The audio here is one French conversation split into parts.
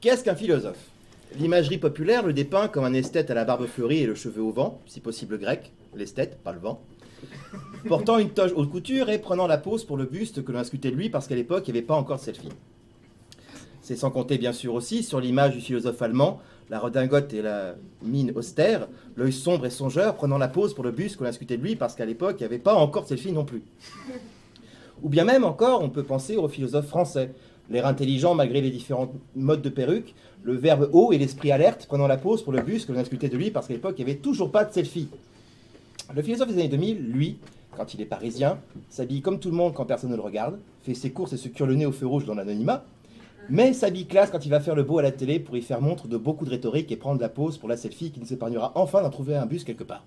Qu'est-ce qu'un philosophe? L'imagerie populaire le dépeint comme un esthète à la barbe fleurie et le cheveu au vent, si possible grec, l'esthète, pas le vent, portant une toge haute couture et prenant la pose pour le buste que l'on a sculpté de lui parce qu'à l'époque, il n'y avait pas encore de selfie. C'est sans compter bien sûr aussi sur l'image du philosophe allemand, la redingote et la mine austère, l'œil sombre et songeur prenant la pose pour le buste que l'on a sculpté de lui parce qu'à l'époque, il n'y avait pas encore de selfie non plus. Ou bien même encore, on peut penser aux philosophes français, l'air intelligent malgré les différents modes de perruque, le verbe haut et l'esprit alerte prenant la pose pour le buste que l'on a sculpté de lui parce qu'à l'époque, il n'y avait toujours pas de selfie. Le philosophe des années 2000, lui, quand il est parisien, s'habille comme tout le monde quand personne ne le regarde, fait ses courses et se cure le nez au feu rouge dans l'anonymat, mais s'habille classe quand il va faire le beau à la télé pour y faire montre de beaucoup de rhétorique et prendre la pose pour la selfie qui nous épargnera enfin d'en trouver un bus quelque part.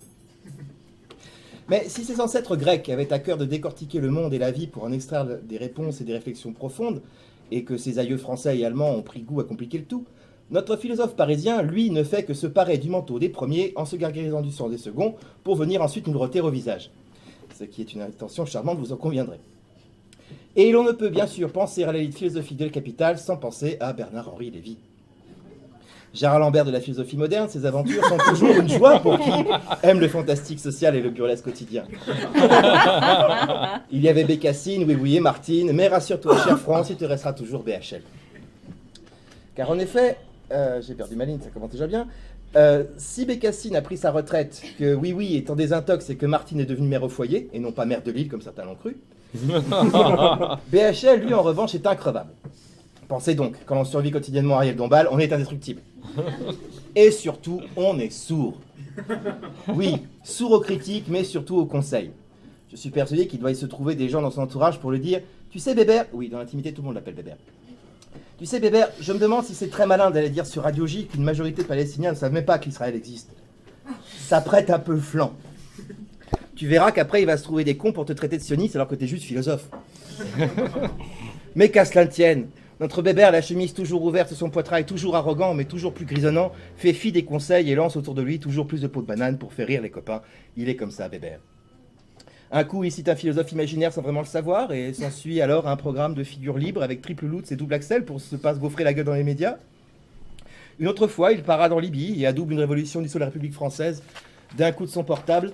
Mais si ces ancêtres grecs avaient à cœur de décortiquer le monde et la vie pour en extraire des réponses et des réflexions profondes, et que ses aïeux français et allemands ont pris goût à compliquer le tout, notre philosophe parisien, lui, ne fait que se parer du manteau des premiers en se gargarisant du sang des seconds pour venir ensuite nous le roter au visage. Ce qui est une intention charmante, vous en conviendrez. Et l'on ne peut bien sûr penser à l'élite philosophique de la capitale sans penser à Bernard-Henri Lévy. Gérard Lambert de la philosophie moderne, ses aventures sont toujours une joie pour qui aime le fantastique social et le burlesque quotidien. Il y avait Bécassine, oui et Martine, mais rassure-toi, chère France, il te restera toujours BHL. Car en effet, j'ai perdu ma ligne, ça commence déjà bien, si Bécassine a pris sa retraite, que oui est en désintox et que Martine est devenue mère au foyer, et non pas mère de l'île comme certains l'ont cru, BHL, lui, en revanche, est increvable. Pensez donc, quand on survit quotidiennement à Ariel Dombal, on est indestructible. Et surtout, on est sourd. Oui, sourd aux critiques, mais surtout aux conseils. Je suis persuadé qu'il doit y se trouver des gens dans son entourage pour lui dire « Tu sais, Bébert » Oui, dans l'intimité, tout le monde l'appelle Bébert. « Tu sais, Bébert, je me demande si c'est très malin d'aller dire sur Radio J qu'une majorité de Palestiniens ne savent même pas qu'Israël existe. Ça prête un peu le flanc. Tu verras qu'après, il va se trouver des cons pour te traiter de sioniste alors que t'es juste philosophe. Mais qu'à cela ne tienne, notre Bébert, la chemise toujours ouverte, son poitrail toujours arrogant, mais toujours plus grisonnant, fait fi des conseils et lance autour de lui toujours plus de peaux de banane pour faire rire les copains. Il est comme ça, Bébert. Un coup, il cite un philosophe imaginaire sans vraiment le savoir, et s'ensuit alors un programme de figures libres avec triple loots et double axel pour se pas se gaufrer la gueule dans les médias. Une autre fois, il parade en Libye et adoube une révolution du sol de la République française d'un coup de son portable,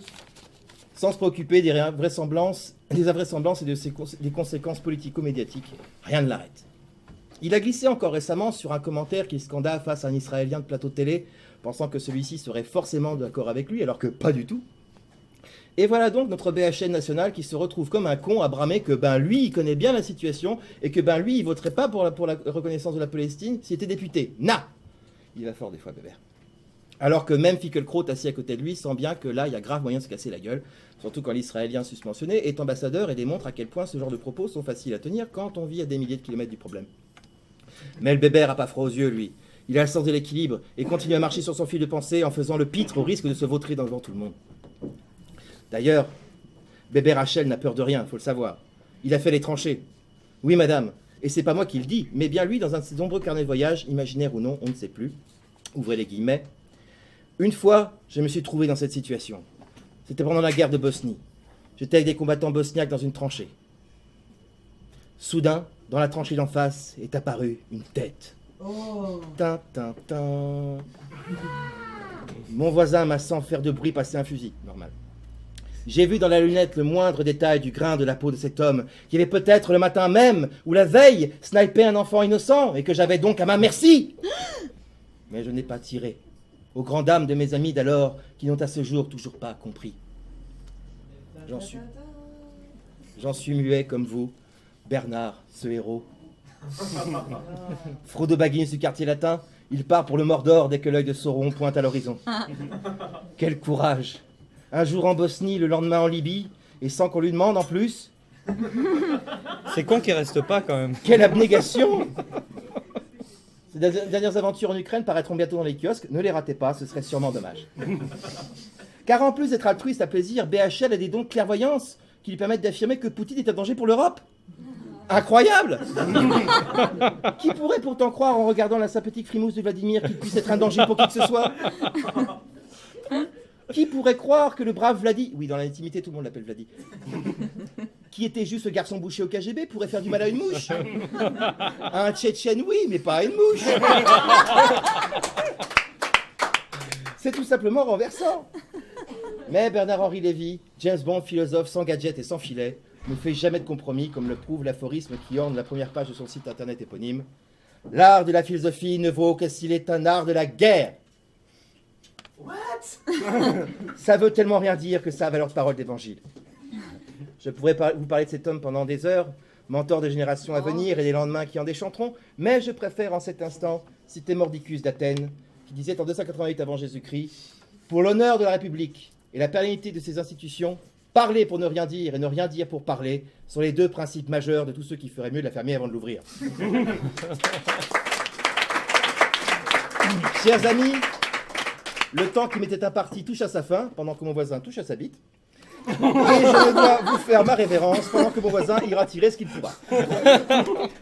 sans se préoccuper des invraisemblances et des conséquences politico-médiatiques. Rien ne l'arrête. Il a glissé encore récemment sur un commentaire qu'il scanda face à un Israélien de plateau de télé, pensant que celui-ci serait forcément d'accord avec lui, alors que pas du tout. Et voilà donc notre BHN national qui se retrouve comme un con à bramer que lui, il connaît bien la situation et que lui, il voterait pas pour la reconnaissance de la Palestine s'il était député. Il va fort des fois, Bébert. Alors que même Fickelkraut, assis à côté de lui, sent bien que là, il y a grave moyen de se casser la gueule, surtout quand l'Israélien susmentionné est ambassadeur et démontre à quel point ce genre de propos sont faciles à tenir quand on vit à des milliers de kilomètres du problème. Mais le Bébert a pas froid aux yeux, lui. Il a le sens de l'équilibre et continue à marcher sur son fil de pensée en faisant le pitre au risque de se vautrer devant tout le monde. D'ailleurs, Bébert Hachel n'a peur de rien, faut le savoir. Il a fait les tranchées. Oui, madame, et c'est pas moi qui le dis, mais bien lui dans un de ses nombreux carnets de voyage, imaginaire ou non, on ne sait plus. Ouvrez les guillemets. Une fois, je me suis trouvé dans cette situation. C'était pendant la guerre de Bosnie. J'étais avec des combattants bosniaques dans une tranchée. Soudain, dans la tranchée d'en face, est apparue une tête. Oh. Tin, tin, tin. Mon voisin m'a sans faire de bruit passé un fusil, normal. J'ai vu dans la lunette le moindre détail du grain de la peau de cet homme, qui avait peut-être le matin même, ou la veille, snipé un enfant innocent, et que j'avais donc à ma merci. Mais je n'ai pas tiré, aux grandes dames de mes amis d'alors, qui n'ont à ce jour toujours pas compris. J'en suis muet comme vous, Bernard, ce héros. Frodo Baggins du quartier latin, il part pour le Mordor dès que l'œil de Sauron pointe à l'horizon. Quel courage! Un jour en Bosnie, le lendemain en Libye, et sans qu'on lui demande en plus. C'est con qu'il reste pas quand même. Quelle abnégation! Ces dernières aventures en Ukraine paraîtront bientôt dans les kiosques. Ne les ratez pas, ce serait sûrement dommage. Car en plus d'être altruiste à plaisir, BHL a des dons de clairvoyance qui lui permettent d'affirmer que Poutine est un danger pour l'Europe. Incroyable! Qui pourrait pourtant croire en regardant la sympathique frimousse de Vladimir qu'il puisse être un danger pour qui que ce soit? Qui pourrait croire que le brave Vladi... Oui, dans l'intimité, tout le monde l'appelle Vladi. qui était juste le garçon bouché au KGB pourrait faire du mal à une mouche. À un Tchétchène, oui, mais pas à une mouche. C'est tout simplement renversant. Mais Bernard-Henri Lévy, James Bond, philosophe sans gadget et sans filet, ne fait jamais de compromis, comme le prouve l'aphorisme qui orne la première page de son site internet éponyme. L'art de la philosophie ne vaut que s'il est un art de la guerre. What? Ça veut tellement rien dire que ça a valeur de parole d'évangile. Je pourrais vous parler de cet homme pendant des heures, mentor des générations à venir et des lendemains qui en déchanteront, mais je préfère en cet instant citer Mordicus d'Athènes, qui disait en 288 avant Jésus-Christ, « Pour l'honneur de la République et la pérennité de ses institutions, parler pour ne rien dire et ne rien dire pour parler sont les deux principes majeurs de tous ceux qui feraient mieux de la fermer avant de l'ouvrir. » Chers amis, le temps qui m'était imparti touche à sa fin, pendant que mon voisin touche à sa bite. Et je dois vous faire ma révérence pendant que mon voisin ira tirer ce qu'il pourra.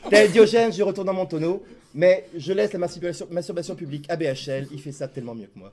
Tel Diogène, je retourne dans mon tonneau, mais je laisse la masturbation publique à BHL, il fait ça tellement mieux que moi.